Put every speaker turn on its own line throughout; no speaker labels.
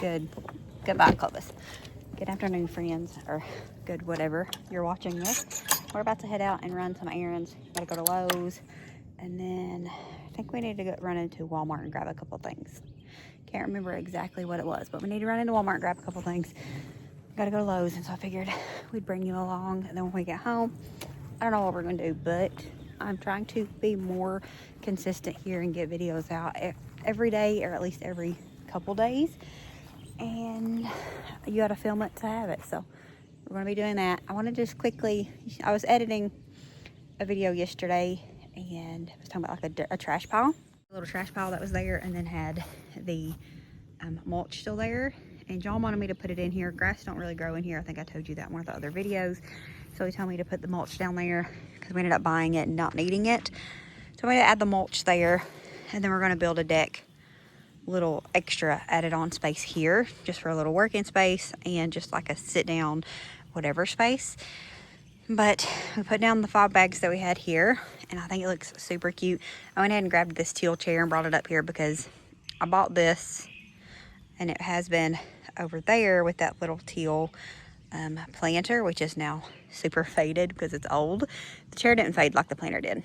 goodbye, Clovis. Good afternoon, friends, or good whatever you're watching this. We're about to head out and run some errands. Gotta go to Lowe's, and then I think we need to run into Walmart and grab a couple things. Can't remember exactly what it was, but we need to run into Walmart and grab a couple things. Gotta go to Lowe's, and so I figured we'd bring you along, and then when we get home, I don't know what we're gonna do, but I'm trying to be more consistent here and get videos out every day, or at least every couple days, and you gotta film it to have it. So we're gonna be doing that. I want to just quickly, I was editing a video yesterday and I was talking about like a trash pile, a little trash pile that was there, and then had the mulch still there, and John wanted me to put it in here. Grass don't really grow in here. I think I told you that in one of the other videos. So he told me to put the mulch down there because we ended up buying it and not needing it. So I'm going to add the mulch there, and then we're going to build a deck, little extra added on space here, just for a little working space and just like a sit down whatever space. But we put down the 5 bags that we had here, and I think it looks super cute. I went ahead and grabbed this teal chair and brought it up here because I bought this, and it has been over there with that little teal planter, which is now super faded because it's old. The chair didn't fade like the planter did,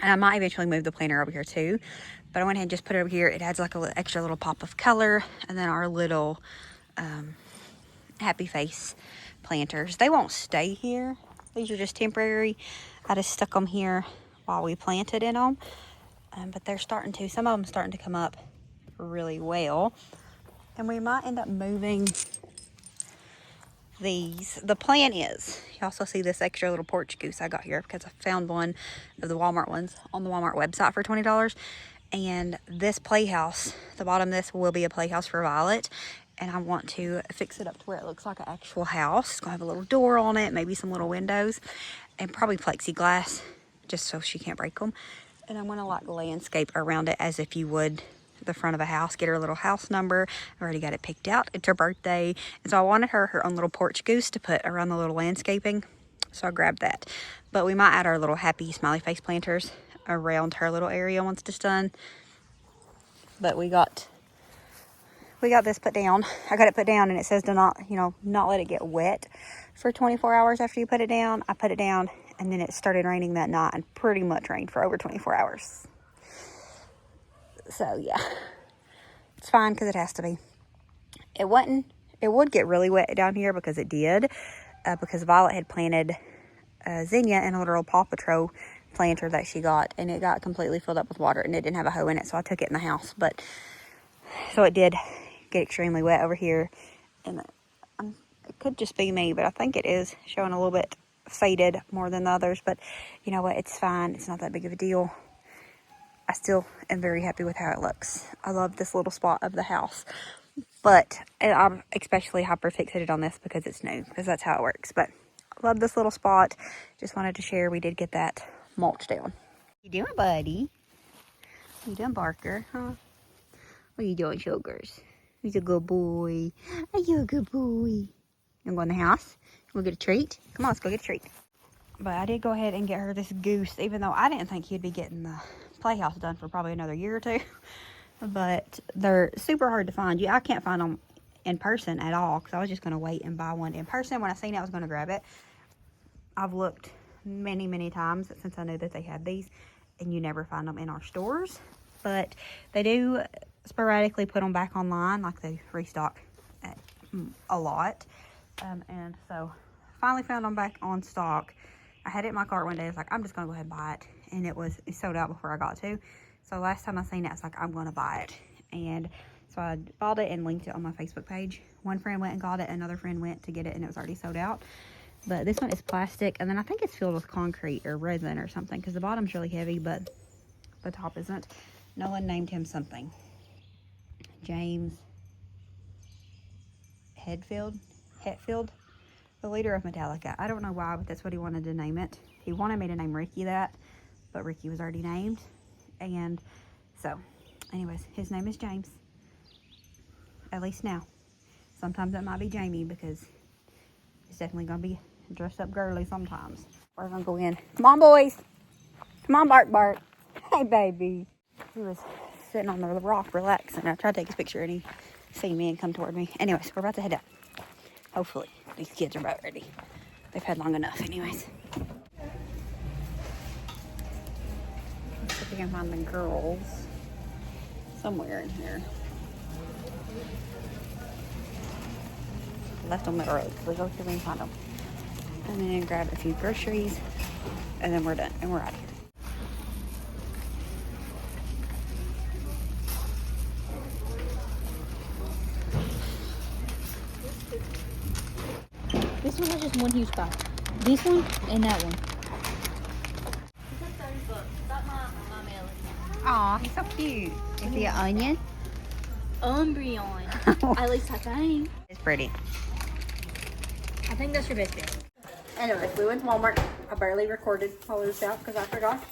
and I might eventually move the planter over here too, but I went ahead and just put it over here. It adds like a extra little pop of color. And then our little happy face planters, they won't stay here. These are just temporary. I just stuck them here while we planted in them, but they're starting to, some of them starting to come up really well, and we might end up moving these. The plan is, you also see this extra little porch goose I got here because I found one of the Walmart ones on the Walmart website for $20. And this playhouse, the bottom of this will be a playhouse for Violet, and I want to fix it up to where it looks like an actual house. It's gonna have a little door on it, maybe some little windows, and probably plexiglass just so she can't break them. And I'm gonna like landscape around it as if you would the front of a house. Get her a little house number. I've already got it picked out. It's her birthday, and so I wanted her own little porch goose to put around the little landscaping, so I grabbed that. But we might add our little happy smiley face planters around her little area once it's done. But we got this put down. I got it put down, and it says to not let it get wet for 24 hours after you put it down. I put it down, and then it started raining that night, and pretty much rained for over 24 hours. So yeah, it's fine because it has to be. It would get really wet down here because it did, because Violet had planted zinnia in a little Paw Patrol planter that she got, and it got completely filled up with water, and it didn't have a hoe in it, so I took it in the house. But so it did get extremely wet over here, and it could just be me, but I think it is showing a little bit faded more than the others. But you know what, it's fine. It's not that big of a deal. I still am very happy with how it looks. I love this little spot of the house, but I'm especially hyper fixated on this because it's new, because that's how it works. But I love this little spot. Just wanted to share. We did get that mulch down. What you doing, buddy? What you doing, Barker? Huh? What are you doing, Sugars? He's a good boy. Are you a good boy? You wanna go in the house? We'll get a treat. Come on, let's go get a treat. But I did go ahead and get her this goose, even though I didn't think he'd be getting the playhouse done for probably another year or two. But they're super hard to find. I can't find them in person at all, because I was just going to wait and buy one in person. When I seen it, I was going to grab it. I've looked many times since I knew that they had these, and you never find them in our stores. But they do sporadically put them back online, like they restock a lot. And so finally found them back on stock. I had it in my cart one day. I was like, I'm just going to go ahead and buy it. And it sold out before I got to. So last time I seen it, I was like, I'm going to buy it. And so I bought it and linked it on my Facebook page. One friend went and got it. Another friend went to get it, and it was already sold out. But this one is plastic. And then I think it's filled with concrete or resin or something, because the bottom's really heavy, but the top isn't. Nolan named him something. James Hetfield, the leader of Metallica. I don't know why, but that's what he wanted to name it. He wanted me to name Ricky that, but Ricky was already named. And so, anyways, his name is James. At least now. Sometimes it might be Jamie, because it's definitely going to be dressed up girly sometimes. We're going to go in. Come on, boys. Come on, Bart. Hey, baby. He was sitting on the rock relaxing. I tried to take his picture, and he see me and come toward me. Anyways, we're about to head out. Hopefully, these kids are about ready. They've had long enough anyways. Let's see if we can find the girls somewhere in here. Left them at road. We'll go see if we can find them. And then grab a few groceries. And then we're done. And we're out of here.
This one has just one huge spot. This one and that one.
Aw, he's so cute. Is he an onion?
Umbreon. At least I think.
It's pretty.
I think that's your best bet.
Anyways, we went to Walmart. I barely recorded while we was out because I forgot.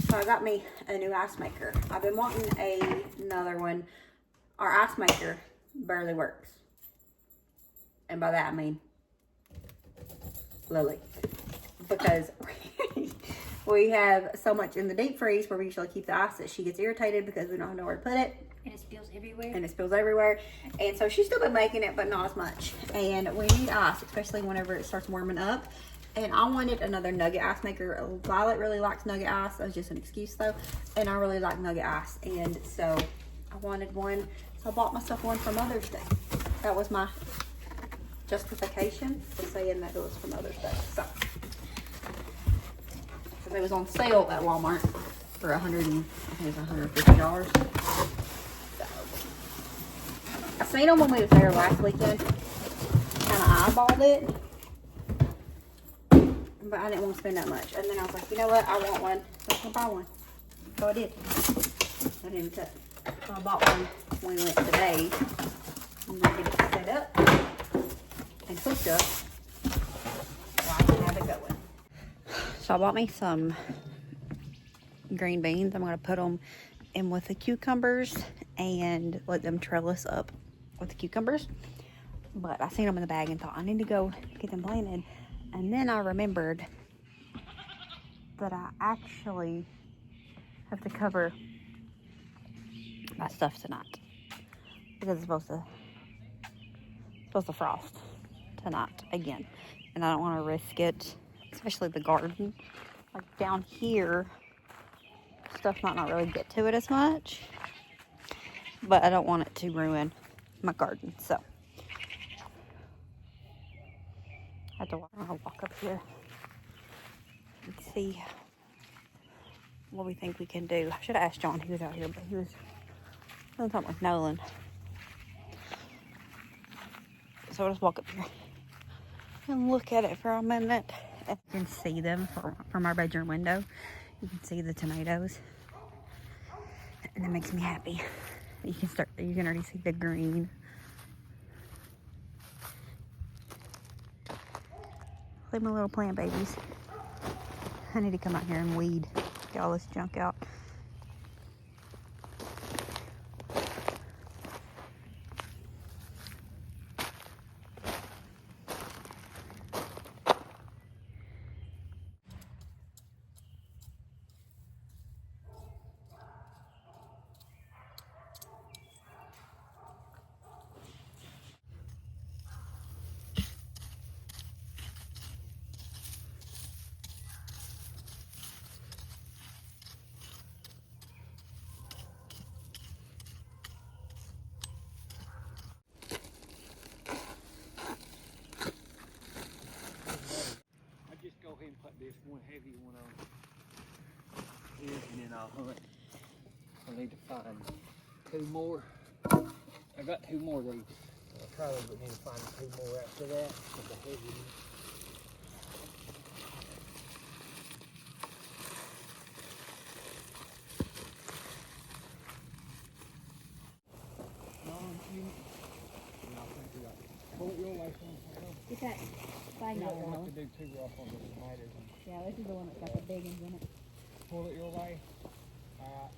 So I got me a new ice maker. I've been wanting another one. Our ice maker barely works. And by that I mean Lily. Because we have so much in the deep freeze where we usually keep the ice that she gets irritated because we don't have nowhere to put it.
And it spills everywhere.
And it spills everywhere. And so she's still been making it, but not as much. And we need ice, especially whenever it starts warming up. And I wanted another nugget ice maker. Violet really likes nugget ice. That was just an excuse though. And I really like nugget ice. And so I wanted one. So I bought myself one for Mother's Day. That was my justification for saying that it was for Mother's Day. So it was on sale at Walmart for $150. I seen them when we was there last weekend. Kind of eyeballed it, but I didn't want to spend that much. And then I was like, you know what? I want one. So I'm gonna buy one. So I did. I didn't even cut. So I bought one when we went today. I'm gonna get it set up and hooked up so I can have it going. So I bought me some green beans. I'm gonna put them in with the cucumbers and let them trellis up with the cucumbers. But I seen them in the bag and thought I need to go get them planted. And then I remembered that I actually have to cover my stuff tonight because it's supposed to frost tonight again, and I don't want to risk it, especially the garden. Like down here, stuff might not really get to it as much, but I don't want it to ruin my garden. So I have to walk up here and see what we think we can do. I should have asked John. He was out here, but he was doing something with Nolan. So I'll just walk up here and look at it for a minute. You can see them from our bedroom window. You can see the tomatoes, and it makes me happy. You can already see the green. Look at my little plant babies. I need to come out here and weed, get all this junk out.
Go ahead and put this one heavy one on here, and then I'll hunt. I need to find 2 more. I got 2 more of these. I probably would need to find 2 more after that with the heavy one. Pull it your way, son.
Get that thing
You
out
don't
of
have to do too rough on the tomatoes.
Yeah, this is the one that's got the big ones in it.
Pull it your way. Alright.